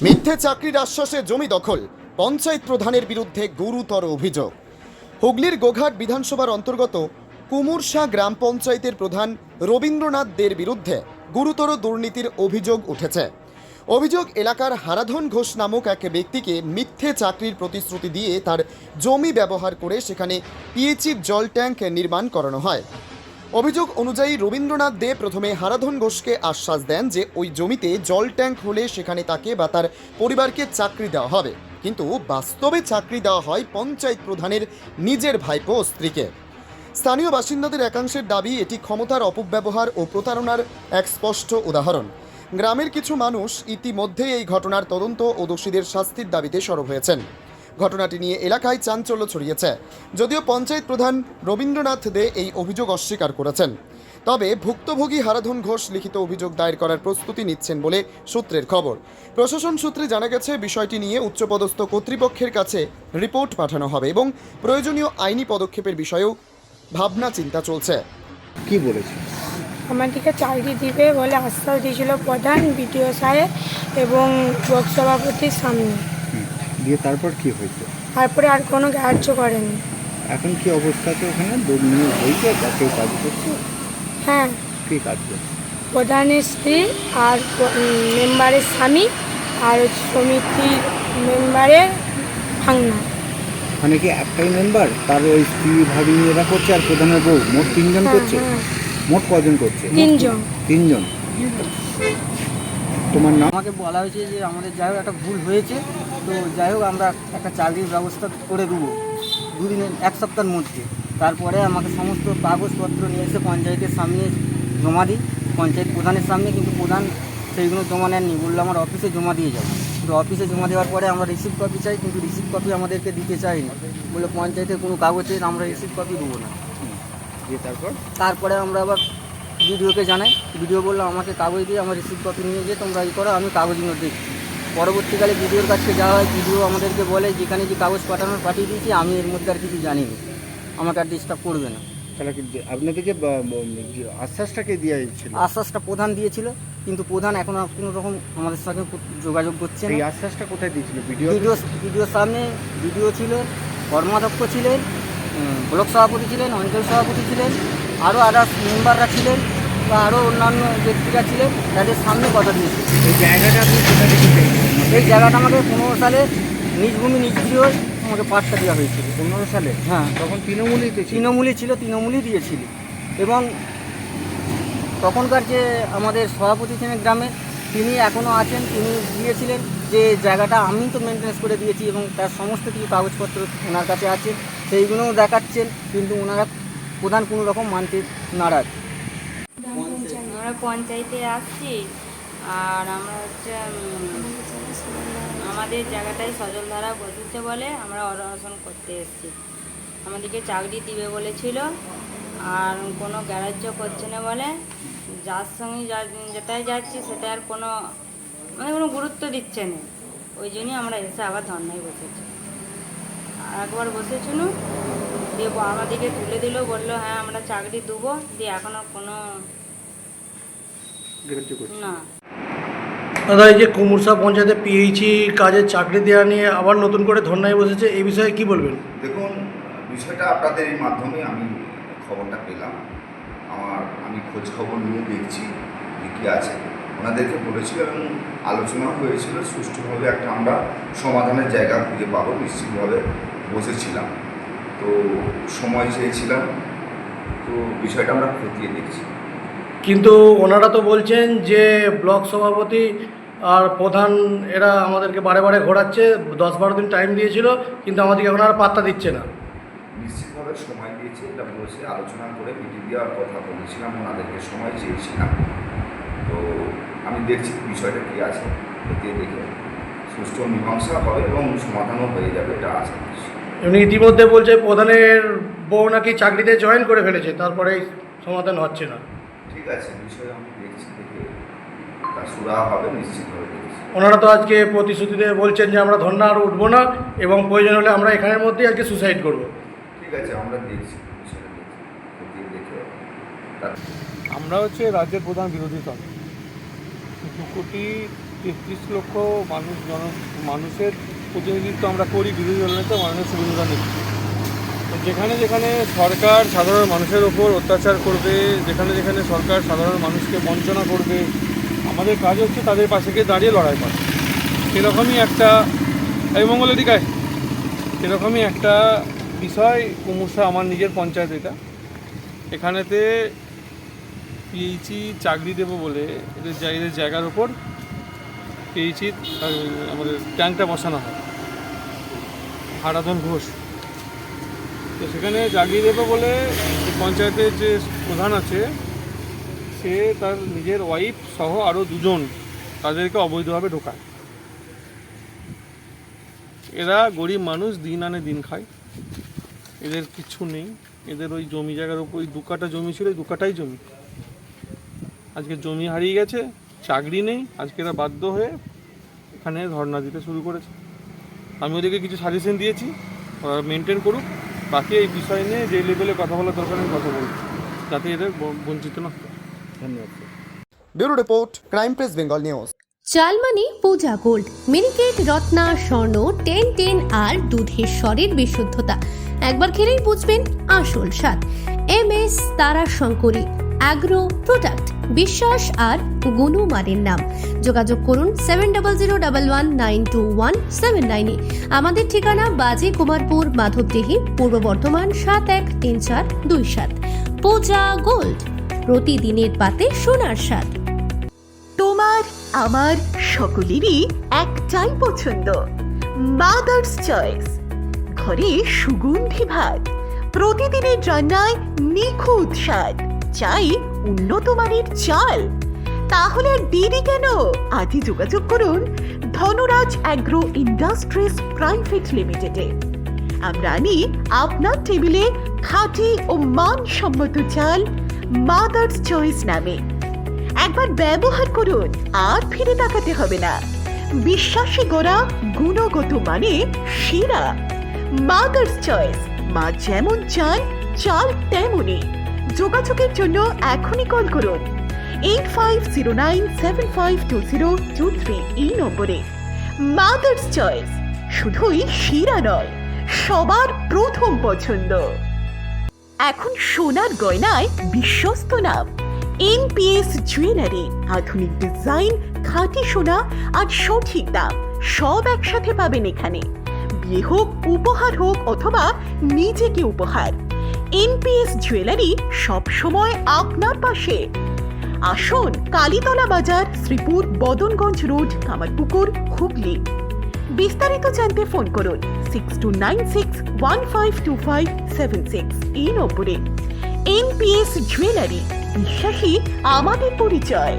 মিথ্যে চাকরির আশ্বাসে জমি দখল, পঞ্চায়েত প্রধানের বিরুদ্ধে গুরুতর অভিযোগ। হুগলির গোঘাট বিধানসভার অন্তর্গত কুমুরশা গ্রাম পঞ্চায়েতের প্রধান রবীন্দ্রনাথ দের বিরুদ্ধে গুরুতর দুর্নীতির অভিযোগ উঠেছে। অভিযোগ, এলাকার হারাধন ঘোষ নামক এক ব্যক্তিকে মিথ্যে চাকরির প্রতিশ্রুতি দিয়ে তার জমি ব্যবহার করে সেখানে পিএইচইর জল ট্যাঙ্ক নির্মাণ করানো হয়। অভিযোগ অনুযায়ী রবীন্দ্রনাথ দে প্রথমে হারাধন ঘোষকে আশ্বাস দেন যে ওই জমিতে জল ট্যাঙ্ক হলে সেখানে তাকে বা তার পরিবারকে চাকরি দেওয়া হবে, কিন্তু বাস্তবে চাকরি দেওয়া হয় পঞ্চায়েত প্রধানের নিজের ভাইপো ও স্ত্রীকে। স্থানীয় বাসিন্দাদের একাংশের দাবি এটি ক্ষমতার অপব্যবহার ও প্রতারণার এক স্পষ্ট উদাহরণ। গ্রামের কিছু মানুষ ইতিমধ্যেই এই ঘটনার তদন্ত ও দোষীদের শাস্তির দাবিতে সরব হয়েছেন। ঘটনাটি নিয়ে এলাকায় চাঞ্চল্য ছড়িয়েছে। যদিও পঞ্চায়েত প্রধান রবীন্দ্রনাথ দে এই অভিযোগ অস্বীকার করেছেন, তবে ভুক্তভোগী হারাধন ঘোষ লিখিত অভিযোগ দায়ের করার প্রস্তুতি নিচ্ছেন বলে সূত্রের খবর। প্রশাসন সূত্রে জানা গেছে, বিষয়টি নিয়ে উচ্চপদস্থ কর্তৃপক্ষের কাছে রিপোর্ট পাঠানো হবে এবং প্রয়োজনীয় আইনি পদক্ষেপের বিষয়েও ভাবনা চিন্তা চলছে। কি বলেছে? আমাদেরকে চাকরি দিবে বলে আশ্বাস দিয়েছিল প্রধান, বিডিও সাহেব এবং ব্লক সভাপতির সামনে। দিয়ে তারপর কি হয়েছে? তারপরে আর কোনো গ্রাহ্য করেনি। এখন কি অবস্থাতে ওখানে দুর্নীতি হয়েছে? কেউ কাজ করছে? হ্যাঁ, কি কাজ করছে? প্রধানের স্ত্রী আর মেম্বারের স্বামী আর সমিতির মেম্বারের ভাঙনা। ওখানে কি একটাই মেম্বার, তার ওই স্ত্রী ভাবিনী এরা করছে আর প্রধানের বউ, মোট তিনজন করছে? মোট কজন করছে? তিনজন। তোমার নাম? আমাকে বলা হয়েছে যে আমাদের যাই হোক একটা ভুল হয়েছে, তো যাই হোক আমরা একটা চাকরির ব্যবস্থা করে দেবো দুদিনের, এক সপ্তাহের মধ্যে। তারপরে আমাকে সমস্ত কাগজপত্র নিয়ে এসে পঞ্চায়েতের সামনে জমা দিই, পঞ্চায়েত প্রধানের সামনে, কিন্তু প্রধান সেইগুলো জমা নেননি, বললো আমার অফিসে জমা দিয়ে যাবো। কিন্তু অফিসে জমা দেওয়ার পরে আমরা রিসিভ কপি চাই, কিন্তু রিসিভ কপি আমাদেরকে দিতে চাইনি, বললো পঞ্চায়েতের কোনো কাগজে আমরা রিসিভ কপি দেবো না। দিয়ে তারপরে আমরা আবার বিডিওকে জানাই, বিডিও বললো আমাকে কাগজ দিয়ে আমার রিসিভ কপি নিয়ে যেয়ে তোমরা ই করো, আমি কাগজগুলো দেখছি। পরবর্তীকালে বিডিওর কাছে যাওয়া হয়, বিডিও আমাদেরকে বলে যেখানে যে কাগজ পাঠিয়ে দিয়েছি আমি এর মধ্যে আর কিছু জানি না, আমাকে আর ডিস্টার্ব করবে না। তাহলে কি আপনাকে যে আশ্বাসটাকে দেওয়া হয়েছিল? আশ্বাসটা প্রধান দিয়েছিল, কিন্তু প্রধান এখন কোনো রকম আমাদের সঙ্গে যোগাযোগ করছে না। এই আশ্বাসটা কোথায় দিয়েছিল? বিডিওর সামনে বিডিও ছিল, কর্মাধ্যক্ষ ছিলেন, ব্লক সভাপতি ছিলেন, অঞ্চল সভাপতি ছিলেন, আরও আদার্স মেম্বাররা ছিলেন বা আরও অন্যান্য ব্যক্তিরা ছিলেন, তাদের সামনে কথা দিয়েছে। এই জায়গাটা আপনি কোথা থেকে পেয়েছেন? এই জায়গাটা আমাকে 15 সালে নিজ ভূমি নিজ গৃহ আমাকে পাট্টা দেওয়া হয়েছিল। 15 সালে? হ্যাঁ, তখন তৃণমূলই ছিল, তৃণমূলই দিয়েছিল। এবং তখনকার যে আমাদের সভাপতি ছিলেন গ্রামে, তিনি এখনও আছেন, তিনি দিয়েছিলেন যে জায়গাটা আমি তো মেনটেন্স করে দিয়েছি এবং তার সমস্ত কিছু কাগজপত্র ওনার কাছে আছে, সেইগুলোও দেখাচ্ছেন, কিন্তু ওনারা প্রধান কোনো রকম মানতে নারাজ। আমরা পঞ্চায়েতে আসছি, আর আমরা হচ্ছে আমাদের জায়গাটায় সজলধারা বসেছে বলে আমরা অনশন করতে এসেছি। আমাদেরকে চাকরি দিবে বলেছিল, আর কোনো গ্রাহ্য করছে না বলে, যার সঙ্গে যেটাই যাচ্ছি সেটা আর কোনো কোনো গুরুত্ব দিচ্ছে না। ওই জন্যই আমরা এসে আবার ধর্নায় বসেছি। আর একবার বসেছিল, দিয়ে আমাদেরকে তুলে দিল, বললো হ্যাঁ আমরা চাকরি দেবো, দিয়ে এখনও কোনো না। দাদা, এই যে কুমুরশা পঞ্চায়েতে পিএইচই কাজের চাকরি দেওয়া নিয়ে আবার নতুন করে ধর্নায় বসেছে, এই বিষয়ে কি বলবেন? দেখুন, বিষয়টা আপনাদের এই মাধ্যমে আমি খবরটা পেলাম। আমি খোঁজ খবর নিয়ে দেখছি যে কী আছে। ওনাদেরকে বলেছিলাম এবং আলোচনা হয়েছিল, সুষ্ঠুভাবে একটা আমরা সমাধানের জায়গা খুঁজে পাবো, নিশ্চিতভাবে বসেছিলাম। তো সময় চেয়েছিলাম, তো বিষয়টা আমরা খতিয়ে দেখছি। কিন্তু ওনারা তো বলছেন যে ব্লক সভাপতি আর প্রধান এরা আমাদেরকে বারে বারে ঘোরাচ্ছে, 10-12 দিন টাইম দিয়েছিল, কিন্তু আমাদেরকে এখন আর পাত্তা দিচ্ছে না। নিশ্চিতভাবে সময় দিয়েছে, এটা বসে আলোচনা করে মিটিয়ে দেওয়ার কথা বলেছিলাম, ওনাদেরকে সময় চেয়েছিলাম। তো আমি দেখছি বিষয়টা কী আছে, খতিয়ে দেখে সুষ্ঠু মীমাংসা হবে এবং সমাধানও হয়ে যাবে, এটা আশা করছি। এমনি ইতিমধ্যে বলছে প্রধানের বউ নাকি চাকরিতে জয়েন করে ফেলেছে, তারপরে সমাধান হচ্ছে না। ঠিক আছে, বিষয়ে আমি দেখছি, দেখে তা সুরাহা হবে, নিশ্চিতভাবে দেখছি। ওনারা তো আজকে প্রতিশ্রুতিতে বলছেন যে আমরা ধর্না আর উঠবো না এবং প্রয়োজন হলে আমরা এখানের মধ্যেই আজকে সুসাইড করব। ঠিক আছে, আমরা দেখছি, বিষয়টা দেখছি, খতিয়ে দেখে আমরা হচ্ছে রাজ্যের প্রধান বিরোধী দল। 2 কোটি 33 লক্ষ মানুষের প্রতিনিধিত্ব আমরা করি বিরোধী দলনেতা মাননীয় শুভেন্দু নেত্রী। যেখানে যেখানে সরকার সাধারণ মানুষের ওপর অত্যাচার করবে, যেখানে যেখানে সরকার সাধারণ মানুষকে বঞ্চনা করবে, আমাদের কাজ হচ্ছে তাদের পাশে গিয়ে দাঁড়িয়ে লড়াই করা। এরকমই একটা এরকমই একটা বিষয় কুমুরশা আমার নিজের পঞ্চায়েত। এখানেতে পিএইচই চাকরি দেবো বলে এদের জায়গার ওপর পিএইচই আমাদের ট্যাঙ্কটা বসানো হয়, হারাধন ঘোষ। তো সেখানে জাগিয়ে দেবে বলে পঞ্চায়েতের যে প্রধান আছে সে তার নিজের ওয়াইফ সহ আরও 2 জন তাদেরকে অবৈধভাবে ঢোকায়। এরা গরিব মানুষ, দিন আনে দিন খায়, এদের কিছু নেই। এদের ওই জমি জায়গার উপর ওই 2 কাঠা জমি ছিল, 2 কাঠাই জমি। আজকে জমি হারিয়ে গেছে, চাকরি নেই, আজকে এরা বাধ্য হয়ে এখানে ধর্ণা দিতে শুরু করেছে। আমি ওদেরকে কিছু সাজেশন দিয়েছি, ওরা মেনটেন করুক। বাকি এই বিষয় নিয়ে যে লেভেলে কথা বলার দরকার আমি কথা বলছি, যাতে এদের বঞ্চিত না হয়। ধন্যবাদ। Bureau report, crime press Bengal news. চালমানি পূজা গোল্ড, মিনিকেট, রত্না, স্বর্ণ 10 আর দুধের স্বরের বিশুদ্ধতা। একবার খেলেই বুঝবেন আসল স্বাদ। MS তারা শঙ্করী অ্যাগ্রো প্রোডাক্ট, বিশ্বাস আর গুণমানের নাম। যোগাযোগ করুন 7001192179 আমাদের ঠিকানা বাজে কুমারপুর, মাধবদেহি, পূর্ব বর্ধমান 713427। পূজা গোল্ড, প্রতিদিনের পাতে সোনার স্বাদ। তোমার আমার সকলেরই একটাই পছন্দ, মাদার্স চয়েস। ঘরে সুগন্ধি ভাত, প্রতিদিনের রান্নায় নিখুঁত স্বাদ, চাই উন্নত মানের চাল। তাহলে আর দেরি কেন? আজই যোগাযোগ করুন ধনরাজ অ্যাগ্রো ইন্ডাস্ট্রিজ প্রাইভেট লিমিটেডে। আমরা আনি আপনার টেবিলে খাঁটি ও মানসম্মত চাল মাদার্স চয়েস নামে। একবার ব্যবহার করুন, আর ফিরে তাকাতে হবে না। বিশ্বাসী গোড়া, গুণগত মানে সেরা। মাদার্স চয়েস, মা যেমন চান চাল তেমনই। যোগাযোগের জন্য এখনই কল করুন 8509752023 এই নম্বরে। মাদার্স চয়েস শুধুই সেরা নয়, সবার প্রথম পছন্দ। এখন সোনার গয়নায় বিশ্বস্ত নাম NPS জুয়েলারি। আধুনিক ডিজাইন, খাঁটি সোনা আর সঠিক দাম সব একসাথে পাবেন এখানে। বিয়ে হোক, উপহার হোক অথবা নিজেকে উপহার, NPS জুয়েলারি সব সময় আপনার পাশে। আসুন কালীতলা বাজার, শ্রীপুর, বদনগঞ্জ রোড, কামারপুকুর, হুগলি। বিস্তারিত জানতে ফোন করুন 6296152576 এই নম্বরে। NPS জুয়েলারি, বিশ্বাসী আমাদের পরিচয়।